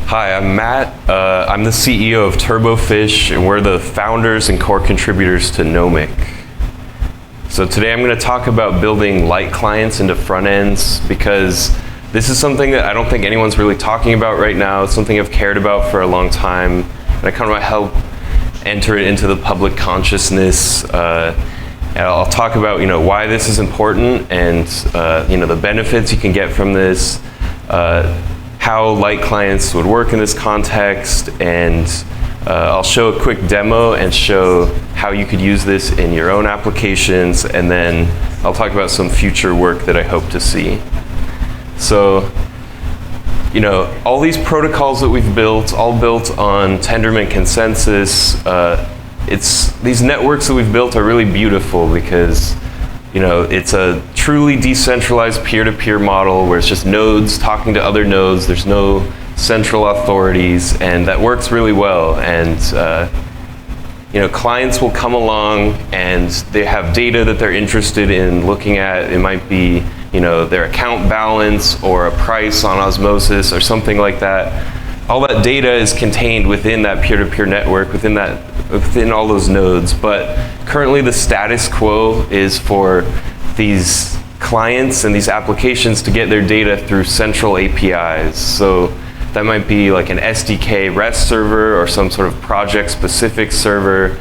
Hi, I'm Matt. I'm the CEO of Turbofish, and we're the founders and core contributors to Nomic. So today I'm going to talk about building light clients into front ends, because this is something that I don't think anyone's really talking about right now. It's something I've cared about for a long time, and I kind of want to help enter it into the public consciousness. And I'll talk about why this is important, and the benefits you can get from this, how light clients would work in this context, and I'll show a quick demo and show how you could use this in your own applications, and then I'll talk about some future work that I hope to see. So, all these protocols that we've built, all built on Tendermint consensus. These networks that we've built are really beautiful because it's a truly decentralized peer-to-peer model where it's just nodes talking to other nodes. There's no central authorities, and that works really well. And clients will come along and they have data that they're interested in looking at. It might be their account balance or a price on Osmosis or something like that. All that data is contained within that peer-to-peer network, within all those nodes. But currently the status quo is for these clients and these applications to get their data through central APIs. So that might be like an SDK REST server or some sort of project-specific server.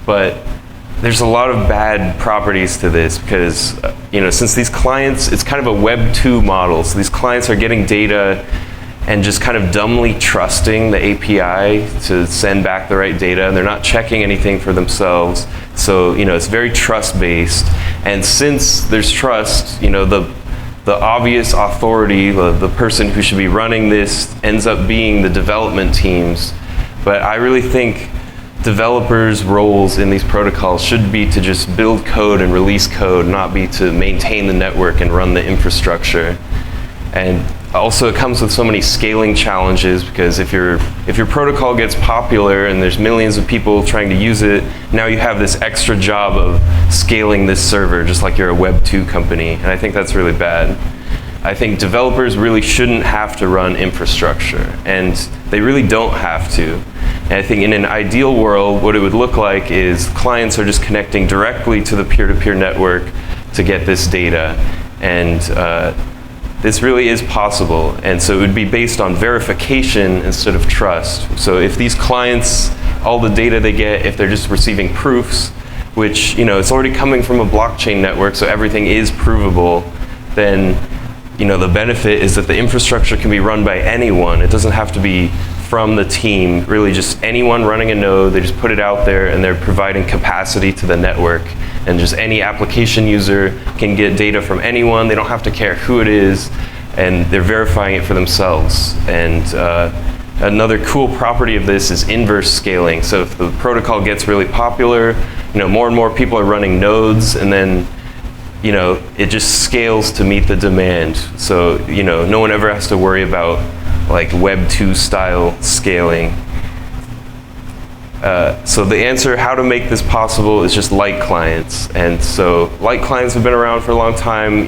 But there's a lot of bad properties to this because since these clients, it's kind of a Web 2 model. So these clients are getting data and just kind of dumbly trusting the API to send back the right data, and they're not checking anything for themselves. So it's very trust-based, and since there's trust, the obvious authority, the person who should be running this, ends up being the development teams. But I really think developers' roles in these protocols should be to just build code and release code, not be to maintain the network and run the infrastructure. And also, it comes with so many scaling challenges because if your protocol gets popular and there's millions of people trying to use it, now you have this extra job of scaling this server just like you're a Web 2 company, and I think that's really bad. I think developers really shouldn't have to run infrastructure, and they really don't have to. And I think in an ideal world, what it would look like is clients are just connecting directly to the peer-to-peer network to get this data, and this really is possible, and so it would be based on verification instead of trust. So if these clients, all the data they get, if they're just receiving proofs, which it's already coming from a blockchain network, so everything is provable, then the benefit is that the infrastructure can be run by anyone. It doesn't have to be from the team, really just anyone running a node. They just put it out there and they're providing capacity to the network. And just any application user can get data from anyone. They don't have to care who it is, and they're verifying it for themselves. And another cool property of this is inverse scaling. So if the protocol gets really popular, more and more people are running nodes, and then it just scales to meet the demand. So no one ever has to worry about like Web 2 style scaling. So the answer, how to make this possible, is just light clients. And so light clients have been around for a long time.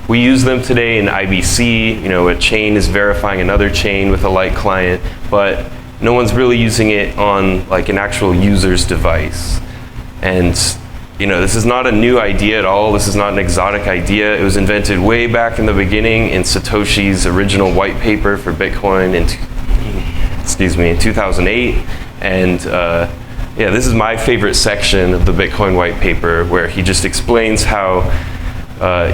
We use them today in IBC. A chain is verifying another chain with a light client, but no one's really using it on like an actual user's device. And this is not a new idea at all. This is not an exotic idea. It was invented way back in the beginning in Satoshi's original white paper for Bitcoin in 2008. And this is my favorite section of the Bitcoin white paper, where he just explains how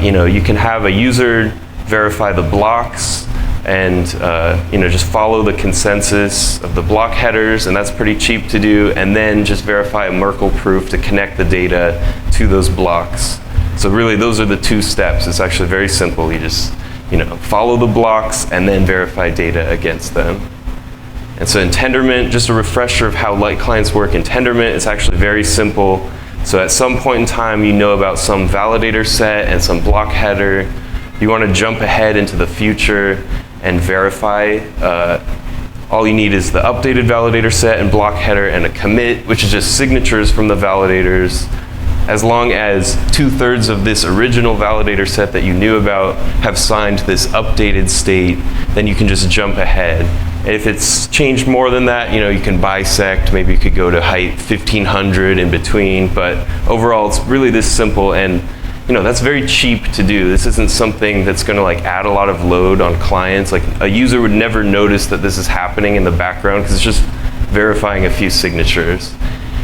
you can have a user verify the blocks and just follow the consensus of the block headers, and that's pretty cheap to do, and then just verify a Merkle proof to connect the data to those blocks. So really those are the two steps. It's actually very simple. You just follow the blocks and then verify data against them. And so in Tendermint, just a refresher of how light clients work in Tendermint, it's actually very simple. So at some point in time, about some validator set and some block header. You want to jump ahead into the future and verify. All you need is the updated validator set and block header and a commit, which is just signatures from the validators. As long as 2/3 of this original validator set that you knew about have signed this updated state, then you can just jump ahead. If it's changed more than that, you can bisect. Maybe you could go to height 1500 in between. But overall, it's really this simple, and that's very cheap to do. This isn't something that's going to like add a lot of load on clients. Like a user would never notice that this is happening in the background because it's just verifying a few signatures.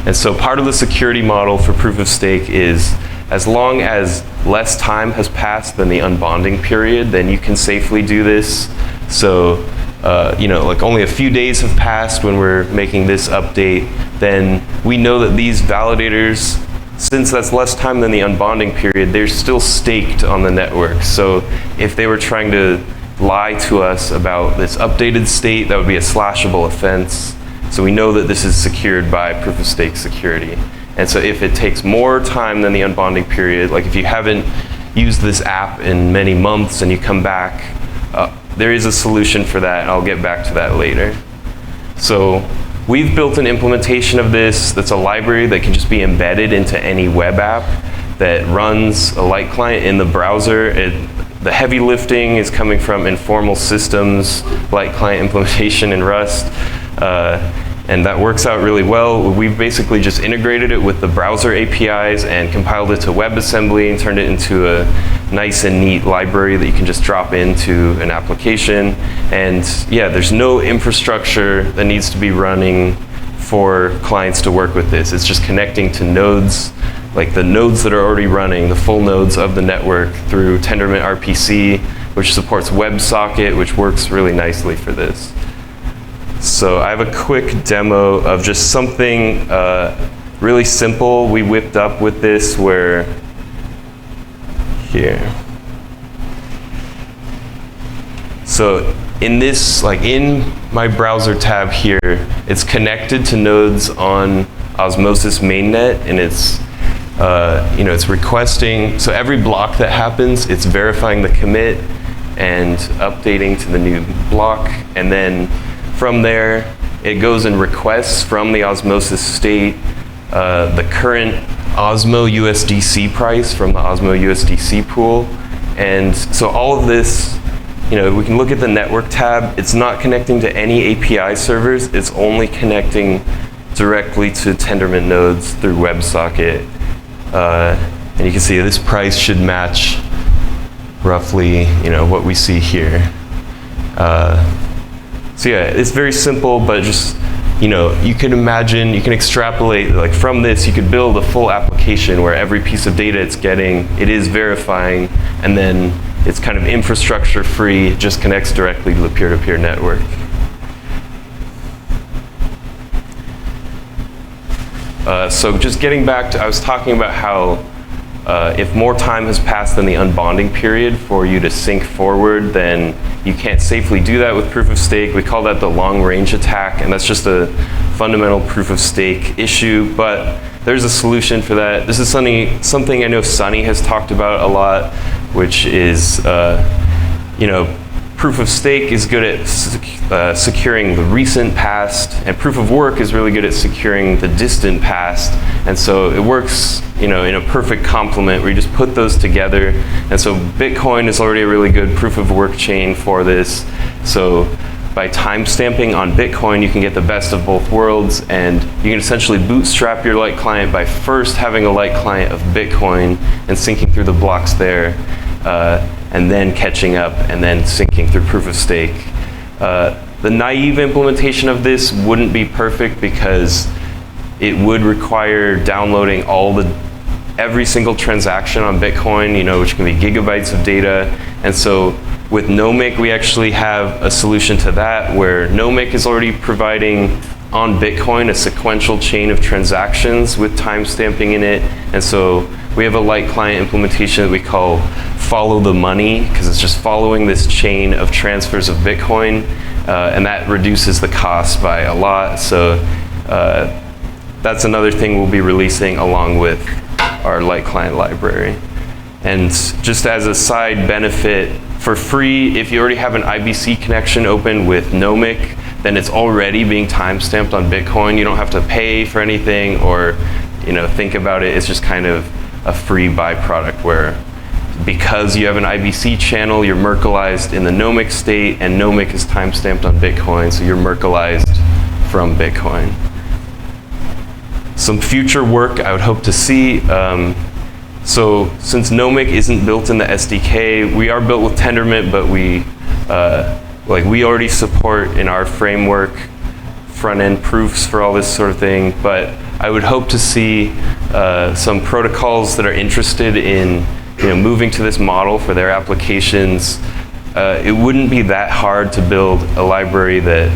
And so part of the security model for proof of stake is as long as less time has passed than the unbonding period, then you can safely do this. So like only a few days have passed when we're making this update, then we know that these validators, since that's less time than the unbonding period, they're still staked on the network. So if they were trying to lie to us about this updated state, that would be a slashable offense. So we know that this is secured by proof of stake security. And so if it takes more time than the unbonding period, like if you haven't used this app in many months and you come back, there is a solution for that. I'll get back to that later. So we've built an implementation of this that's a library that can just be embedded into any web app that runs a light client in the browser. The heavy lifting is coming from Informal Systems, light client implementation in Rust. And that works out really well. We've basically just integrated it with the browser APIs and compiled it to WebAssembly and turned it into a nice and neat library that you can just drop into an application. And yeah, there's no infrastructure that needs to be running for clients to work with this. It's just connecting to nodes, like the nodes that are already running, the full nodes of the network through Tendermint RPC, which supports WebSocket, which works really nicely for this. So I have a quick demo of just something really simple we whipped up with this where here. So in this, like in my browser tab here, it's connected to nodes on Osmosis mainnet, and it's it's requesting, so every block that happens, it's verifying the commit and updating to the new block, and then from there, it goes and requests from the Osmosis state the current Osmo USDC price from the Osmo USDC pool. And so all of this, we can look at the network tab. It's not connecting to any API servers. It's only connecting directly to Tendermint nodes through WebSocket. And you can see this price should match roughly, what we see here. So yeah, it's very simple, but just, you can imagine, you can extrapolate, like from this, you could build a full application where every piece of data it's getting, it is verifying, and then it's kind of infrastructure free, it just connects directly to the peer-to-peer network. So just getting back to, I was talking about how if more time has passed than the unbonding period for you to sync forward, then you can't safely do that with proof of stake. We call that the long range attack, and that's just a fundamental proof of stake issue, but there's a solution for that. This is something I know Sunny has talked about a lot, which is, proof of stake is good at securing the recent past, and proof of work is really good at securing the distant past. And so it works, in a perfect complement where you just put those together. And so Bitcoin is already a really good proof of work chain for this. So by timestamping on Bitcoin, you can get the best of both worlds, and you can essentially bootstrap your light client by first having a light client of Bitcoin and syncing through the blocks there. And then catching up and then syncing through proof of stake. The naive implementation of this wouldn't be perfect because it would require downloading every single transaction on Bitcoin, which can be gigabytes of data. And so with Nomic, we actually have a solution to that where Nomic is already providing on Bitcoin a sequential chain of transactions with timestamping in it. And so we have a light client implementation that we call follow the money, because it's just following this chain of transfers of Bitcoin, and that reduces the cost by a lot. So that's another thing we'll be releasing along with our light client library. And just as a side benefit, for free, if you already have an IBC connection open with Nomic, then it's already being timestamped on Bitcoin. You don't have to pay for anything or think about it. It's just kind of a free byproduct where because you have an IBC channel, you're Merkleized in the Nomic state, and Nomic is timestamped on Bitcoin, so you're Merkleized from Bitcoin. Some future work I would hope to see. So since Nomic isn't built in the SDK, we are built with Tendermint, but we already support in our framework front-end proofs for all this sort of thing. But I would hope to see some protocols that are interested in moving to this model for their applications. It wouldn't be that hard to build a library that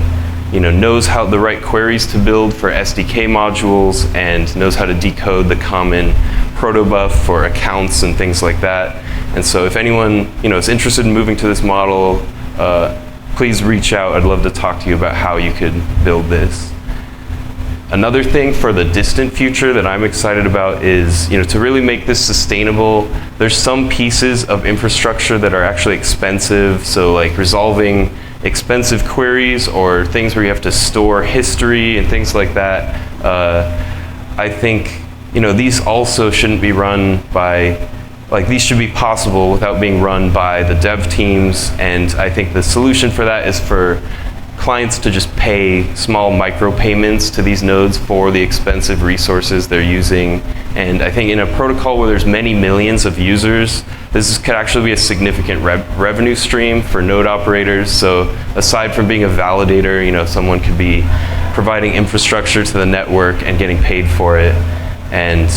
knows how the right queries to build for SDK modules and knows how to decode the common protobuf for accounts and things like that. And so if anyone is interested in moving to this model, please reach out. I'd love to talk to you about how you could build this. Another thing for the distant future that I'm excited about is to really make this sustainable. There's some pieces of infrastructure that are actually expensive, so like resolving expensive queries or things where you have to store history and things like that. I think these also shouldn't be run by, these should be possible without being run by the dev teams, and I think the solution for that is for clients to just pay small micropayments to these nodes for the expensive resources they're using. And I think in a protocol where there's many millions of users, this could actually be a significant revenue stream for node operators. So aside from being a validator, someone could be providing infrastructure to the network and getting paid for it. And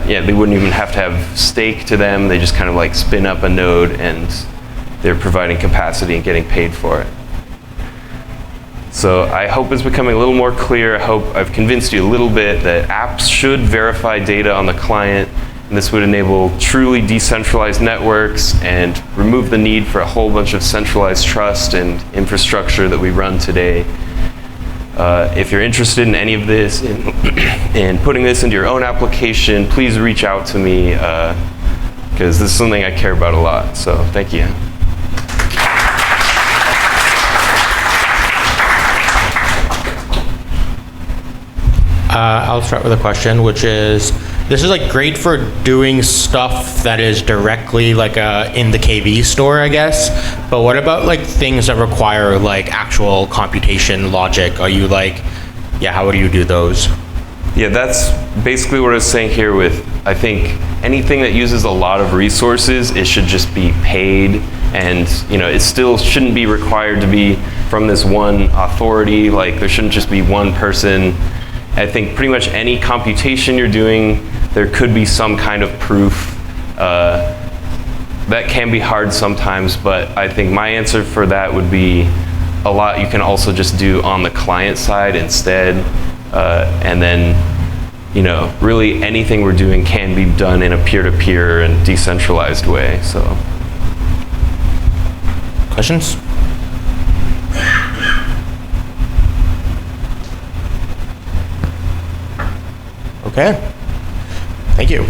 they wouldn't even have to have stake to them. They just kind of spin up a node and they're providing capacity and getting paid for it. So I hope it's becoming a little more clear. I hope I've convinced you a little bit that apps should verify data on the client, and this would enable truly decentralized networks and remove the need for a whole bunch of centralized trust and infrastructure that we run today. If you're interested in any of this and putting this into your own application, please reach out to me because this is something I care about a lot. So thank you. I'll start with a question, which is, this is great for doing stuff that is directly in the KV store, I guess. But what about things that require actual computation logic? Are you how would you do those? Yeah, that's basically what I was saying here with, I think anything that uses a lot of resources, it should just be paid, and it still shouldn't be required to be from this one authority. There shouldn't just be one person. I think pretty much any computation you're doing, there could be some kind of proof. That can be hard sometimes, but I think my answer for that would be a lot you can also just do on the client side instead. And then, really anything we're doing can be done in a peer-to-peer and decentralized way. So, questions? Okay. Thank you.